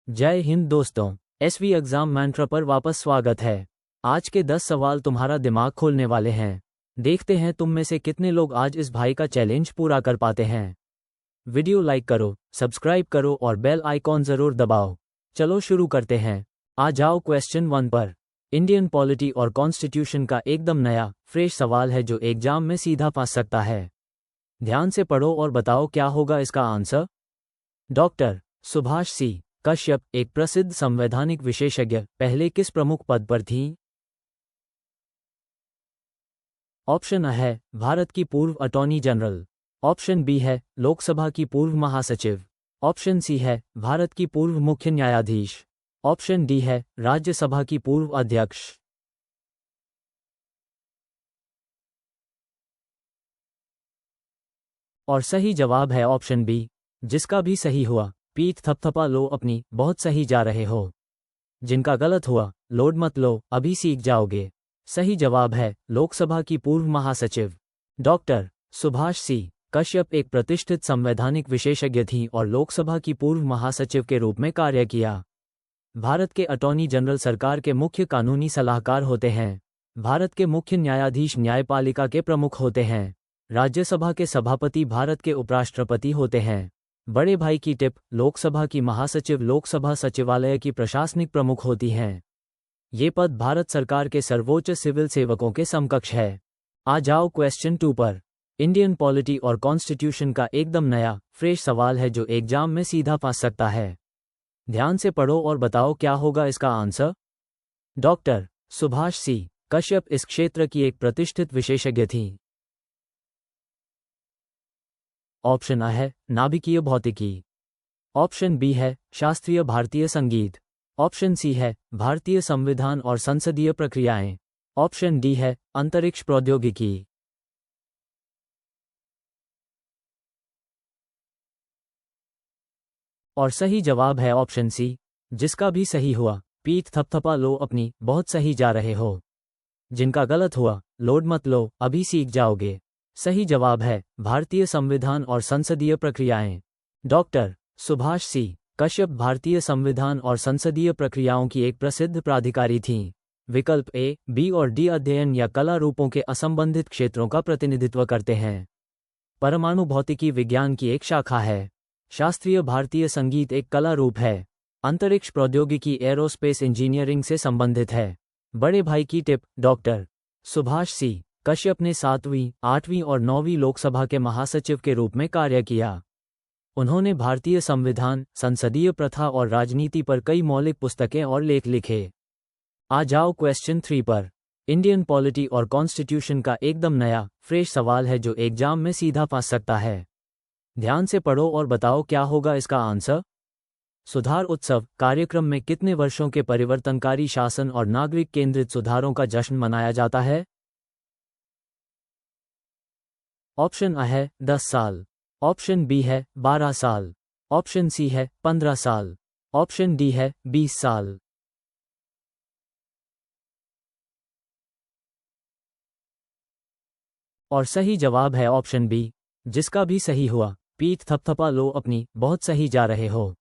जय हिंद दोस्तों, SV exam मैंट्रा पर वापस स्वागत है। आज के 10 सवाल तुम्हारा दिमाग खोलने वाले हैं। देखते हैं तुम में से कितने लोग आज इस भाई का चैलेंज पूरा कर पाते हैं। वीडियो लाइक करो, सब्सक्राइब करो और बेल आइकॉन जरूर दबाओ। चलो शुरू करते हैं। आ जाओ क्वेश्चन 1 पर। इंडियन पॉलिटी और कॉन्स्टिट्यूशन का एकदम नया फ्रेश सवाल है जो एग्जाम में सीधा पास सकता है। ध्यान से पढ़ो और बताओ क्या होगा इसका आंसर। डॉक्टर सुभाष सी कश्यप, एक प्रसिद्ध संवैधानिक विशेषज्ञ, पहले किस प्रमुख पद पर थीं? ऑप्शन A है भारत की पूर्व अटॉर्नी जनरल। ऑप्शन B है लोकसभा की पूर्व महासचिव। ऑप्शन C है भारत की पूर्व मुख्य न्यायाधीश। ऑप्शन D है राज्यसभा की पूर्व अध्यक्ष। और सही जवाब है ऑप्शन B, जिसका भी सही हुआ पीठ थपथपा लो अपनी, बहुत सही जा रहे हो। जिनका गलत हुआ लोड मत लो, अभी सीख जाओगे। सही जवाब है लोकसभा की पूर्व महासचिव। डॉक्टर सुभाष सी कश्यप एक प्रतिष्ठित संवैधानिक विशेषज्ञ थीं और लोकसभा की पूर्व महासचिव के रूप में कार्य किया। भारत के अटॉर्नी जनरल सरकार के मुख्य कानूनी सलाहकार होते हैं। भारत के मुख्य न्यायाधीश न्यायपालिका के प्रमुख होते हैं। राज्यसभा के सभापति भारत के उपराष्ट्रपति होते हैं। बड़े भाई की टिप, लोकसभा की महासचिव लोकसभा सचिवालय की प्रशासनिक प्रमुख होती हैं। ये पद भारत सरकार के सर्वोच्च सिविल सेवकों के समकक्ष है। आ जाओ क्वेश्चन 2 पर। इंडियन पॉलिटी और कॉन्स्टिट्यूशन का एकदम नया फ्रेश सवाल है जो एग्जाम में सीधा पास सकता है। ध्यान से पढ़ो और बताओ क्या होगा इसका आंसर। डॉक्टर सुभाष सी कश्यप इस क्षेत्र की एक प्रतिष्ठित विशेषज्ञ थीं। ऑप्शन A है नाभिकीय भौतिकी। ऑप्शन B है शास्त्रीय भारतीय संगीत। ऑप्शन C है भारतीय संविधान और संसदीय प्रक्रियाएं। ऑप्शन D है अंतरिक्ष प्रौद्योगिकी। और सही जवाब है ऑप्शन C, जिसका भी सही हुआ पीठ थपथपा लो अपनी, बहुत सही जा रहे हो। जिनका गलत हुआ लोड मत लो, अभी सीख जाओगे। सही जवाब है भारतीय संविधान और संसदीय प्रक्रियाएं। डॉक्टर सुभाष सी कश्यप भारतीय संविधान और संसदीय प्रक्रियाओं की एक प्रसिद्ध प्राधिकारी थीं। विकल्प A, B और D अध्ययन या कला रूपों के असंबंधित क्षेत्रों का प्रतिनिधित्व करते हैं। परमाणु भौतिकी विज्ञान की एक शाखा है। शास्त्रीय भारतीय संगीत एक कला रूप है। अंतरिक्ष प्रौद्योगिकी एरोस्पेस इंजीनियरिंग से संबंधित है। बड़े भाई की टिप, डॉक्टर सुभाष सी कश्यप ने 7वीं, 8वीं और 9वीं लोकसभा के महासचिव के रूप में कार्य किया। उन्होंने भारतीय संविधान, संसदीय प्रथा और राजनीति पर कई मौलिक पुस्तकें और लेख लिखे। आ जाओ क्वेश्चन 3 पर। इंडियन पॉलिटी और कॉन्स्टिट्यूशन का एकदम नया फ्रेश सवाल है जो एग्जाम में सीधा पास सकता है। ध्यान से पढ़ो और बताओ क्या होगा इसका आंसर। सुधार उत्सव कार्यक्रम में कितने वर्षों के परिवर्तनकारी शासन और नागरिक केंद्रित सुधारों का जश्न मनाया जाता है? ऑप्शन A है 10 साल। ऑप्शन B है 12 साल। ऑप्शन C है 15 साल। ऑप्शन D है 20 साल। और सही जवाब है ऑप्शन B, जिसका भी सही हुआ पीठ थपथपा लो अपनी, बहुत सही जा रहे हो।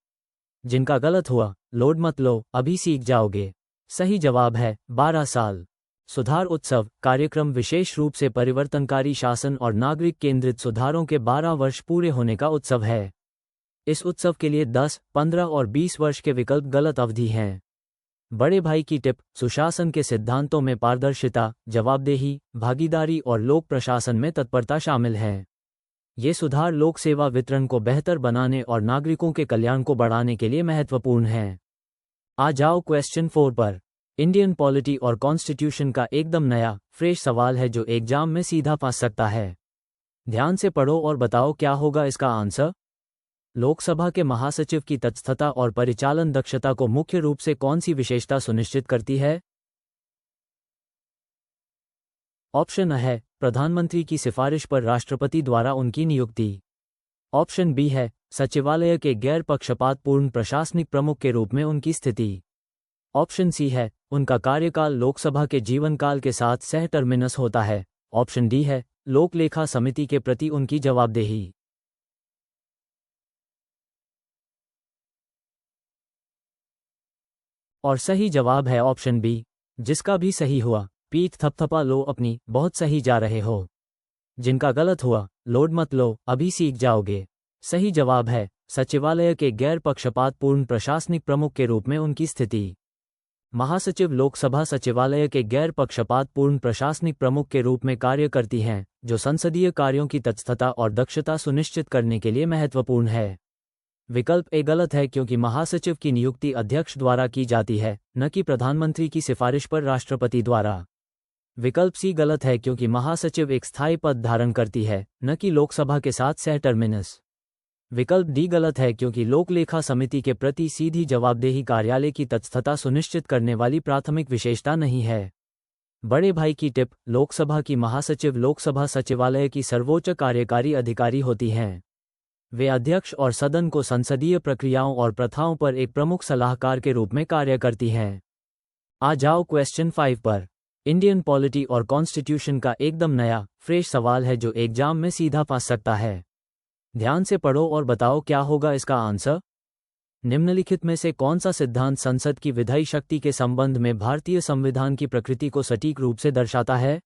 जिनका गलत हुआ लोड मत लो, अभी सीख जाओगे। सही जवाब है 12 साल। सुधार उत्सव कार्यक्रम विशेष रूप से परिवर्तनकारी शासन और नागरिक केंद्रित सुधारों के 12 वर्ष पूरे होने का उत्सव है। इस उत्सव के लिए 10, 15 और 20 वर्ष के विकल्प गलत अवधि हैं। बड़े भाई की टिप, सुशासन के सिद्धांतों में पारदर्शिता, जवाबदेही, भागीदारी और लोक प्रशासन में तत्परता शामिल हैं। ये सुधार लोक सेवा वितरण को बेहतर बनाने और नागरिकों के कल्याण को बढ़ाने के लिए महत्वपूर्ण हैं। आ जाओ क्वेश्चन 4 पर। इंडियन पॉलिटी और कॉन्स्टिट्यूशन का एकदम नया फ्रेश सवाल है जो एग्जाम में सीधा पास सकता है। ध्यान से पढ़ो और बताओ क्या होगा इसका आंसर। लोकसभा के महासचिव की तटस्थता और परिचालन दक्षता को मुख्य रूप से कौन सी विशेषता सुनिश्चित करती है? ऑप्शन A है प्रधानमंत्री की सिफारिश पर राष्ट्रपति द्वारा उनकी नियुक्ति। ऑप्शन B है सचिवालय के गैर पक्षपातपूर्ण प्रशासनिक प्रमुख के रूप में उनकी स्थिति। ऑप्शन C है उनका कार्यकाल लोकसभा के जीवनकाल के साथ सह टर्मिनस होता है। ऑप्शन D है लोक लेखा समिति के प्रति उनकी जवाबदेही। और सही जवाब है ऑप्शन बी, जिसका भी सही हुआ। पीठ थपथपा लो अपनी, बहुत सही जा रहे हो। जिनका गलत हुआ, लोड मत लो, अभी सीख जाओगे। सही जवाब है सचिवालय के गैर पक्षपातपूर्ण प्रशासनिक प्रमुख के रूप में उनकी स्थिति। महासचिव लोकसभा सचिवालय के गैर पक्षपातपूर्ण प्रशासनिक प्रमुख के रूप में कार्य करती हैं, जो संसदीय कार्यों की तटस्थता और दक्षता सुनिश्चित करने के लिए महत्वपूर्ण है। विकल्प ए गलत है क्योंकि महासचिव की नियुक्ति अध्यक्ष द्वारा की जाती है, न कि प्रधानमंत्री की सिफारिश पर राष्ट्रपति द्वारा। विकल्प सी गलत है क्योंकि महासचिव एक स्थायी पद धारण करती है, न कि लोकसभा के साथ सह टर्मिनस। विकल्प डी गलत है क्योंकि लोक लेखा समिति के प्रति सीधी जवाबदेही कार्यालय की तटस्थता सुनिश्चित करने वाली प्राथमिक विशेषता नहीं है। बड़े भाई की टिप, लोकसभा की महासचिव लोकसभा सचिवालय की सर्वोच्च कार्यकारी अधिकारी होती हैं। वे अध्यक्ष और सदन को संसदीय प्रक्रियाओं और प्रथाओं पर एक प्रमुख सलाहकार के रूप में कार्य करती हैं। आ जाओ क्वेश्चन 5 पर। इंडियन पॉलिटी और कॉन्स्टिट्यूशन का एकदम नया, फ्रेश सवाल है जो एग्जाम में सीधा फंस सकता है। ध्यान से पढ़ो और बताओ क्या होगा इसका आंसर। निम्नलिखित में से कौन सा सिद्धांत संसद की विधायी शक्ति के संबंध में भारतीय संविधान की प्रकृति को सटीक रूप से दर्शाता है?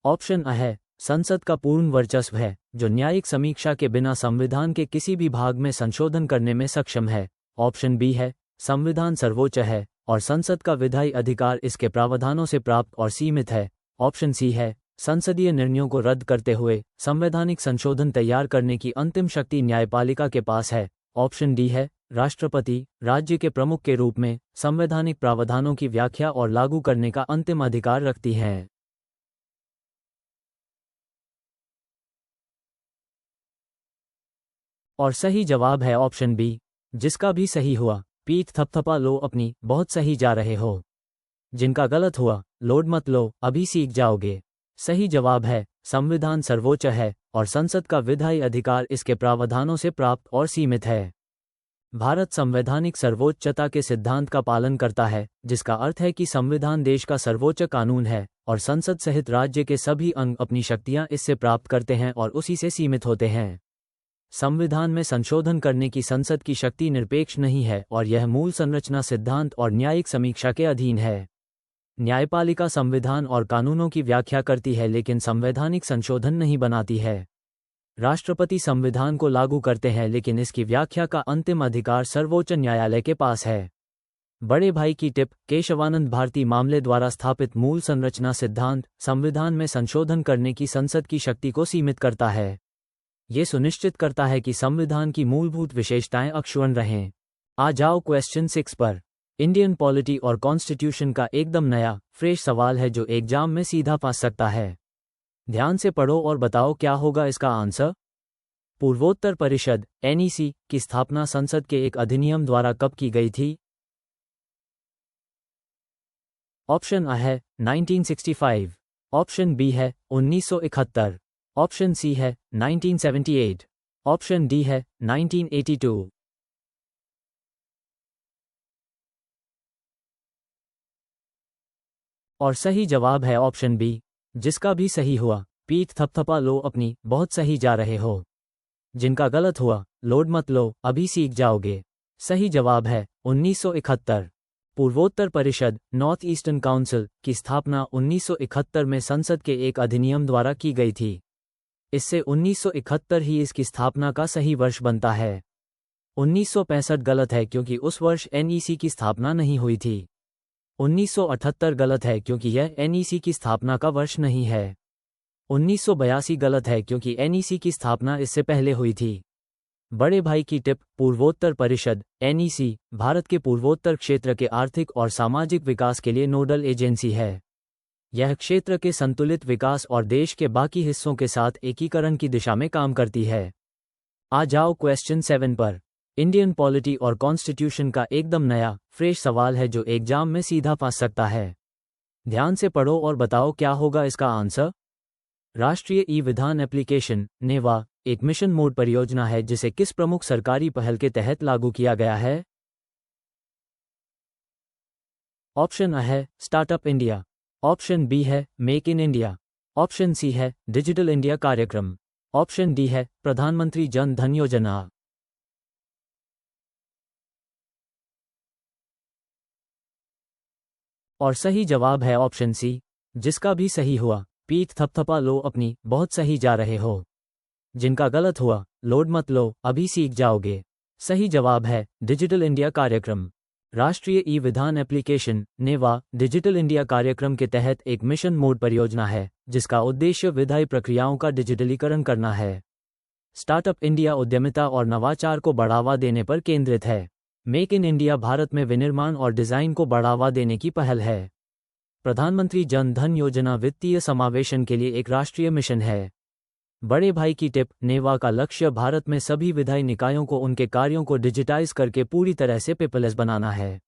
ऑप्शन अ है, संसद का पूर्ण वर्चस्व है, जो न्यायिक समीक्षा के बिना संविधान के किसी भी भाग में संशोधन करने में सक्षम है। ऑप्शन बी है, संविधान सर्वोच्च है और संसद का विधायी अधिकार इसके प्रावधानों से प्राप्त और सीमित है। ऑप्शन सी है, संसदीय निर्णयों को रद्द करते हुए संवैधानिक संशोधन तैयार करने की अंतिम शक्ति न्यायपालिका के पास है। ऑप्शन डी है, राष्ट्रपति राज्य के प्रमुख के रूप में संवैधानिक प्रावधानों की व्याख्या और लागू करने का अंतिम अधिकार रखती है। और सही जवाब है ऑप्शन बी, जिसका भी सही हुआ। पीठ थपथपा लो अपनी, बहुत सही जा रहे हो। जिनका गलत हुआ, लोड मत लो, अभी सीख जाओगे। सही जवाब है संविधान सर्वोच्च है और संसद का विधायी अधिकार इसके प्रावधानों से प्राप्त और सीमित है। भारत संवैधानिक सर्वोच्चता के सिद्धांत का पालन करता है, जिसका अर्थ है कि संविधान देश का सर्वोच्च कानून है और संसद सहित राज्य के सभी अंग अपनी शक्तियां इससे प्राप्त करते हैं और उसी से सीमित होते हैं। संविधान में संशोधन करने की संसद की शक्ति निरपेक्ष नहीं है और यह मूल संरचना सिद्धांत और न्यायिक समीक्षा के अधीन है। न्यायपालिका संविधान और कानूनों की व्याख्या करती है लेकिन संवैधानिक संशोधन नहीं बनाती है। राष्ट्रपति संविधान को लागू करते हैं लेकिन इसकी व्याख्या का अंतिम अधिकार सर्वोच्च न्यायालय के पास है। बड़े भाई की टिप, केशवानंद भारती मामले द्वारा स्थापित मूल संरचना सिद्धांत संविधान में संशोधन करने की संसद की शक्ति को सीमित करता है। ये सुनिश्चित करता है कि संविधान की मूलभूत विशेषताएं अक्षुण्ण रहें। आ जाओ क्वेश्चन 6 पर। इंडियन पॉलिटी और कॉन्स्टिट्यूशन का एकदम नया, फ्रेश सवाल है जो एग्जाम में सीधा फंस सकता है। ध्यान से पढ़ो और बताओ क्या होगा इसका आंसर। पूर्वोत्तर परिषद (NEC) की स्थापना संसद के एक अधिनियम द्वारा कब की गई थी? ऑप्शन अ है 1965, ऑप्शन बी है 1971, ऑप्शन सी है 1978, ऑप्शन डी है 1982। और सही जवाब है ऑप्शन बी, जिसका भी सही हुआ। पीठ थपथपा लो अपनी, बहुत सही जा रहे हो। जिनका गलत हुआ, लोड मत लो, अभी सीख जाओगे। सही जवाब है 1971। पूर्वोत्तर परिषद (नॉर्थ ईस्टर्न काउंसिल) की स्थापना 1971 में संसद के एक अधिनियम द्वारा की गई थी। इससे 1971 ही इसकी स्थापना का सही वर्ष बनता है। 1965 गलत है क्योंकि उस वर्ष NEC की स्थापना नहीं हुई थी। 1978 गलत है क्योंकि यह NEC की स्थापना का वर्ष नहीं है। 1982 गलत है क्योंकि NEC की स्थापना इससे पहले हुई थी। बड़े भाई की टिप, पूर्वोत्तर परिषद (NEC) भारत के पूर्वोत्तर क्षेत्र के आर्थिक और सामाजिक विकास के लिए नोडल एजेंसी है। यह क्षेत्र के संतुलित विकास और देश के बाकी हिस्सों के साथ एकीकरण की दिशा में काम करती है। आ जाओ क्वेश्चन 7 पर। इंडियन पॉलिटी और कॉन्स्टिट्यूशन का एकदम नया, फ्रेश सवाल है जो एग्जाम में सीधा फंस सकता है। ध्यान से पढ़ो और बताओ क्या होगा इसका आंसर। राष्ट्रीय ई-विधान एप्लीकेशन (नेवा) एक मिशन मोड परियोजना है जिसे किस प्रमुख सरकारी पहल के तहत लागू किया गया है? ऑप्शन अ है स्टार्टअप इंडिया, ऑप्शन बी है make in India, option C है डिजिटल इंडिया कार्यक्रम, ऑप्शन डी है प्रधानमंत्री जन धन योजना। और सही जवाब है ऑप्शन सी, जिसका भी सही हुआ पीठ थपथपा लो अपनी, बहुत सही जा रहे हो। जिनका गलत हुआ लोड मत लो, अभी सीख जाओगे। सही जवाब है डिजिटल इंडिया कार्यक्रम। राष्ट्रीय ई विधान एप्लीकेशन नेवा डिजिटल इंडिया कार्यक्रम के तहत एक मिशन मोड परियोजना है जिसका उद्देश्य विधायी प्रक्रियाओं का डिजिटलीकरण करना है। स्टार्टअप इंडिया उद्यमिता और नवाचार को बढ़ावा देने पर केंद्रित है। मेक इन इंडिया भारत में विनिर्माण और डिजाइन को बढ़ावा देने की पहल है। प्रधानमंत्री जन धन योजना वित्तीय समावेशन के लिए एक राष्ट्रीय मिशन है। बड़े भाई की टिप नेवा का लक्ष्य भारत में सभी विधायी निकायों को उनके कार्यों को डिजिटाइज करके पूरी तरह से पेपरलेस बनाना है।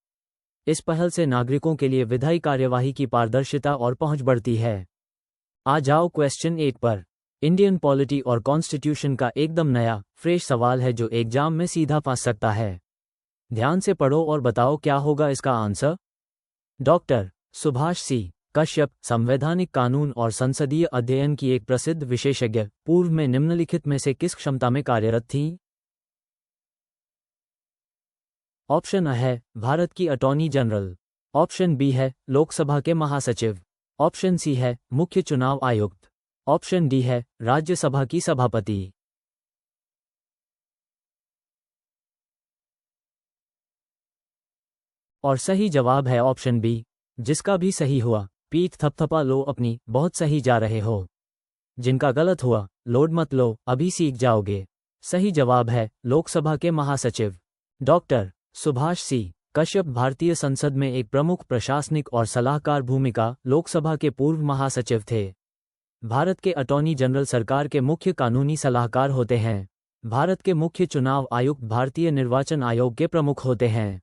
इस पहल से नागरिकों के लिए विधायी कार्यवाही की पारदर्शिता और पहुंच बढ़ती है। आ जाओ क्वेश्चन 8 पर। इंडियन पॉलिटी और कॉन्स्टिट्यूशन का एकदम नया फ्रेश सवाल है जो एग्जाम में सीधा पास सकता है। ध्यान से पढ़ो और बताओ क्या होगा इसका आंसर। डॉक्टर सुभाष सी कश्यप संवैधानिक कानून और संसदीय अध्ययन की एक प्रसिद्ध विशेषज्ञ पूर्व में निम्नलिखित में से किस क्षमता में कार्यरत थीं? ऑप्शन अ है भारत की अटॉर्नी जनरल। ऑप्शन बी है लोकसभा के महासचिव। ऑप्शन सी है मुख्य चुनाव आयुक्त। ऑप्शन डी है राज्यसभा की सभापति। और सही जवाब है ऑप्शन बी, जिसका भी सही हुआ पीठ थपथपा लो अपनी, बहुत सही जा रहे हो। जिनका गलत हुआ लोड मत लो, अभी सीख जाओगे। सही जवाब है लोकसभा के महासचिव। डॉक्टर सुभाष सी कश्यप भारतीय संसद में एक प्रमुख प्रशासनिक और सलाहकार भूमिका लोकसभा के पूर्व महासचिव थे। भारत के अटॉर्नी जनरल सरकार के मुख्य कानूनी सलाहकार होते हैं। भारत के मुख्य चुनाव आयुक्त भारतीय निर्वाचन आयोग के प्रमुख होते हैं।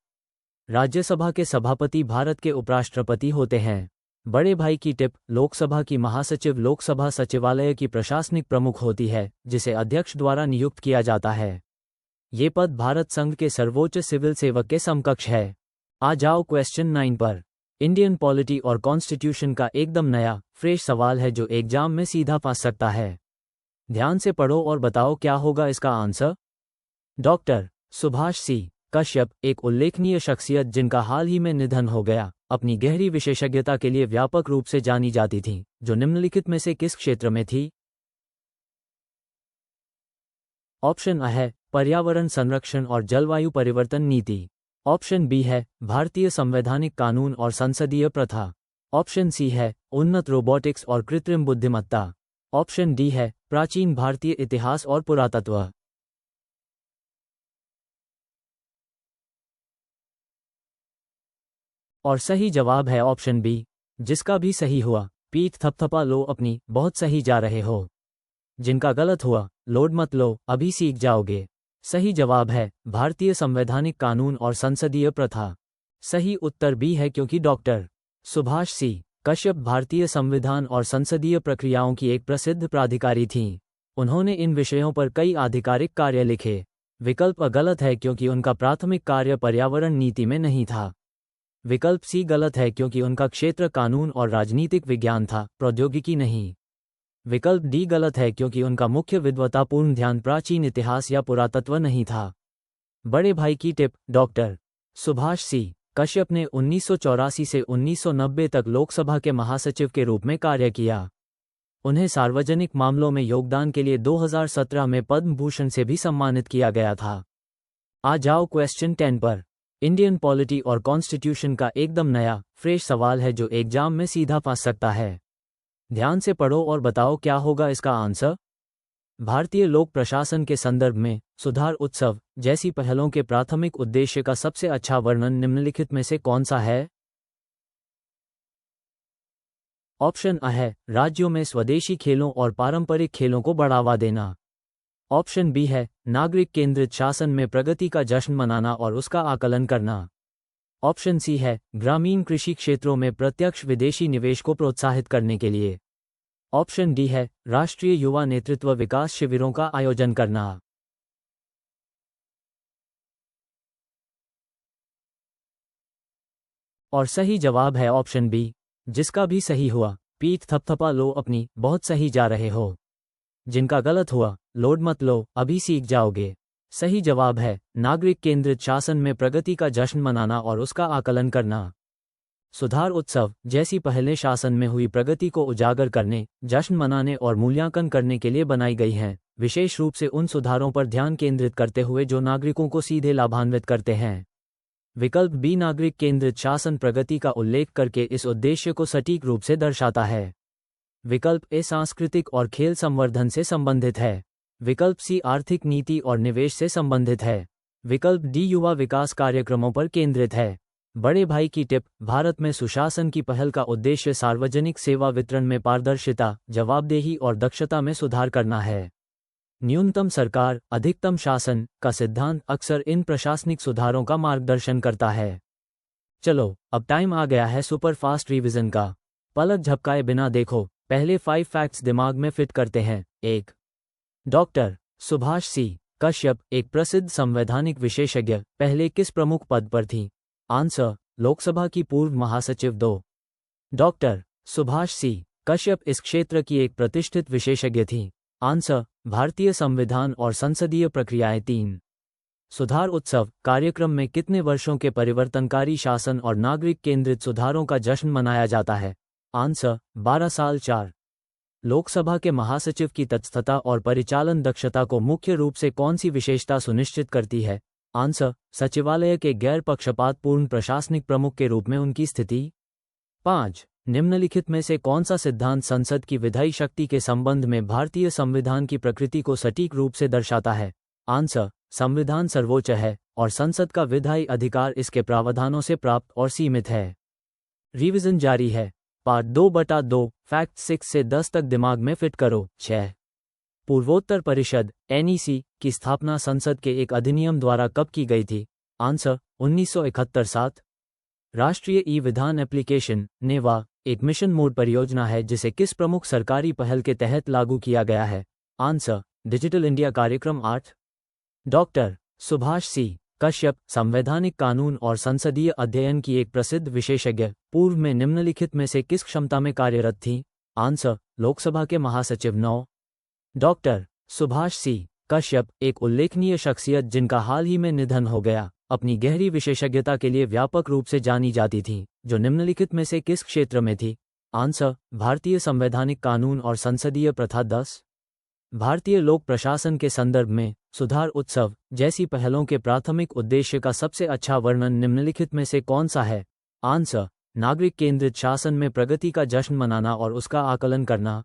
राज्यसभा के सभापति भारत के उपराष्ट्रपति होते हैं। बड़े भाई की टिप लोकसभा की महासचिव लोकसभा सचिवालय की प्रशासनिक प्रमुख होती है जिसे अध्यक्ष द्वारा नियुक्त किया जाता है। ये पद भारत संघ के सर्वोच्च सिविल सेवक के समकक्ष है। आ जाओ क्वेश्चन 9 पर। इंडियन पॉलिटी और कॉन्स्टिट्यूशन का एकदम नया फ्रेश सवाल है जो एग्जाम में सीधा पास सकता है। ध्यान से पढ़ो और बताओ क्या होगा इसका आंसर। डॉक्टर सुभाष सी कश्यप एक उल्लेखनीय शख्सियत जिनका हाल ही में निधन हो गया, अपनी गहरी विशेषज्ञता के लिए व्यापक रूप से जानी जाती थीं, जो निम्नलिखित में से किस क्षेत्र में थी? ऑप्शन अ है पर्यावरण संरक्षण और जलवायु परिवर्तन नीति। ऑप्शन बी है भारतीय संवैधानिक कानून और संसदीय प्रथा। ऑप्शन सी है उन्नत रोबोटिक्स और कृत्रिम बुद्धिमत्ता। ऑप्शन डी है प्राचीन भारतीय इतिहास और पुरातत्व। और सही जवाब है ऑप्शन बी, जिसका भी सही हुआ पीठ थपथपा लो अपनी, बहुत सही जा रहे हो। जिनका गलत हुआ लोड मत लो, अभी सीख जाओगे। सही जवाब है भारतीय संवैधानिक कानून और संसदीय प्रथा। सही उत्तर बी है क्योंकि डॉक्टर सुभाष सी कश्यप भारतीय संविधान और संसदीय प्रक्रियाओं की एक प्रसिद्ध प्राधिकारी थीं। उन्होंने इन विषयों पर कई आधिकारिक कार्य लिखे। विकल्प अ गलत है क्योंकि उनका प्राथमिक कार्य पर्यावरण नीति में नहीं था। विकल्प सी गलत है क्योंकि उनका क्षेत्र कानून और राजनीतिक विज्ञान था, प्रौद्योगिकी नहीं। विकल्प डी गलत है क्योंकि उनका मुख्य विद्वतापूर्ण ध्यान प्राचीन इतिहास या पुरातत्व नहीं था। बड़े भाई की टिप डॉक्टर सुभाष सी कश्यप ने 1984 से 1990 तक लोकसभा के महासचिव के रूप में कार्य किया। उन्हें सार्वजनिक मामलों में योगदान के लिए 2017 में पद्म भूषण से भी सम्मानित किया गया था। आ जाओ क्वेश्चन 10 पर। इंडियन पॉलिटी और कॉन्स्टिट्यूशन का एकदम नया फ्रेश सवाल है जो एग्जाम में सीधा पास सकता है। ध्यान से पढ़ो और बताओ क्या होगा इसका आंसर। भारतीय लोक प्रशासन के संदर्भ में सुधार उत्सव जैसी पहलों के प्राथमिक उद्देश्य का सबसे अच्छा वर्णन निम्नलिखित में से कौन सा है? ऑप्शन अ है राज्यों में स्वदेशी खेलों और पारंपरिक खेलों को बढ़ावा देना। ऑप्शन बी है नागरिक केंद्रित शासन में प्रगति का जश्न मनाना और उसका आकलन करना। ऑप्शन सी है ग्रामीण कृषि क्षेत्रों में प्रत्यक्ष विदेशी निवेश को प्रोत्साहित करने के लिए। ऑप्शन डी है राष्ट्रीय युवा नेतृत्व विकास शिविरों का आयोजन करना। और सही जवाब है ऑप्शन बी, जिसका भी सही हुआ पीठ थपथपा लो अपनी, बहुत सही जा रहे हो। जिनका गलत हुआ लोड मत लो, अभी सीख जाओगे। सही जवाब है नागरिक केंद्रित शासन में प्रगति का जश्न मनाना और उसका आकलन करना। सुधार उत्सव जैसी पहले शासन में हुई प्रगति को उजागर करने, जश्न मनाने और मूल्यांकन करने के लिए बनाई गई हैं, विशेष रूप से उन सुधारों पर ध्यान केंद्रित करते हुए जो नागरिकों को सीधे लाभान्वित करते हैं। विकल्प बी नागरिक केंद्रित शासन प्रगति का उल्लेख करके इस उद्देश्य को सटीक रूप से दर्शाता है। विकल्प ए सांस्कृतिक और खेल संवर्धन से संबंधित है। विकल्प सी आर्थिक नीति और निवेश से संबंधित है। विकल्प डी युवा विकास कार्यक्रमों पर केंद्रित है। बड़े भाई की टिप, भारत में सुशासन की पहल का उद्देश्य सार्वजनिक सेवा वितरण में पारदर्शिता, जवाबदेही और दक्षता में सुधार करना है। न्यूनतम सरकार, अधिकतम शासन का सिद्धांत अक्सर इन प्रशासनिक सुधारों का मार्गदर्शन करता है। चलो, अब टाइम आ गया है सुपर फास्ट रिवीजन का। पलक झपकाए बिना देखो, पहले 5 फैक्ट्स दिमाग में फिट करते हैं। 1. डॉक्टर सुभाष सी कश्यप एक प्रसिद्ध संवैधानिक विशेषज्ञ पहले किस प्रमुख पद पर थी? आंसर, लोकसभा की पूर्व महासचिव। 2. डॉक्टर सुभाष सी कश्यप इस क्षेत्र की एक प्रतिष्ठित विशेषज्ञ थी। आंसर, भारतीय संविधान और संसदीय प्रक्रियाएं। 3. सुधार उत्सव कार्यक्रम में कितने वर्षों के परिवर्तनकारी शासन और नागरिक केंद्रित सुधारों का जश्न मनाया जाता है? आंसर, 12 साल। 4. लोकसभा के महासचिव की तत्स्थता और परिचालन दक्षता को मुख्य रूप से कौन सी विशेषता सुनिश्चित करती है? आंसर, सचिवालय के गैर पक्षपातपूर्ण प्रशासनिक प्रमुख के रूप में उनकी स्थिति। 5. निम्नलिखित में से कौन सा सिद्धांत संसद की विधायी शक्ति के संबंध में भारतीय संविधान की प्रकृति को सटीक रूप से दर्शाता है? आंसर, संविधान सर्वोच्च है और संसद का विधायी अधिकार इसके प्रावधानों से प्राप्त और सीमित है। रिवीजन जारी है। पार्ट 2/2 फैक्ट 6 से 10 तक दिमाग में फिट करो। 6. पूर्वोत्तर परिषद (NEC) की स्थापना संसद के एक अधिनियम द्वारा कब की गई थी? आंसर, 1971। 7. राष्ट्रीय ई-विधान एप्लीकेशन (नेवा) एक मिशन मोड परियोजना है जिसे किस प्रमुख सरकारी पहल के तहत लागू किया गया है? आंसर, डिजिटल इंडिया कार्यक्रम। 8. डॉक्टर सुभाष सी कश्यप संवैधानिक कानून और संसदीय अध्ययन की एक प्रसिद्ध विशेषज्ञ पूर्व में निम्नलिखित में से किस क्षमता में कार्यरत थी? आंसर, लोकसभा के महासचिव। 9. डॉक्टर सुभाष सी कश्यप एक उल्लेखनीय शख्सियत जिनका हाल ही में निधन हो गया, अपनी गहरी विशेषज्ञता के लिए व्यापक रूप से जानी जाती थी, जो निम्नलिखित में से किस क्षेत्र में थी? आंसर, भारतीय संवैधानिक कानून और संसदीय प्रथा। 10. भारतीय लोक प्रशासन के संदर्भ में सुधार उत्सव जैसी पहलों के प्राथमिक उद्देश्य का सबसे अच्छा वर्णन निम्नलिखित में से कौन सा है? आंसर, नागरिक केंद्रित शासन में प्रगति का जश्न मनाना और उसका आकलन करना।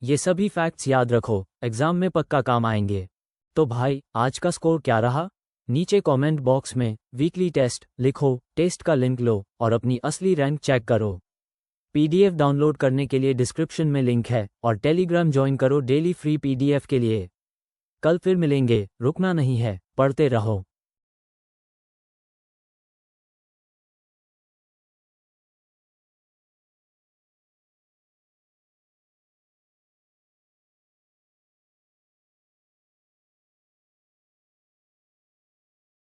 ये सभी फैक्ट्स याद रखो, एग्जाम में पक्का काम आएंगे। तो भाई, आज का स्कोर क्या रहा? नीचे कमेंट बॉक्स में वीकली टेस्ट लिखो, टेस्ट का लिंक लो और अपनी असली रैंक चेक करो। PDF डाउनलोड करने के लिए डिस्क्रिप्शन में लिंक है और टेलीग्राम ज्वाइन करो डेली फ्री PDF के लिए। कल फिर मिलेंगे, रुकना नहीं है, पढ़ते रहो।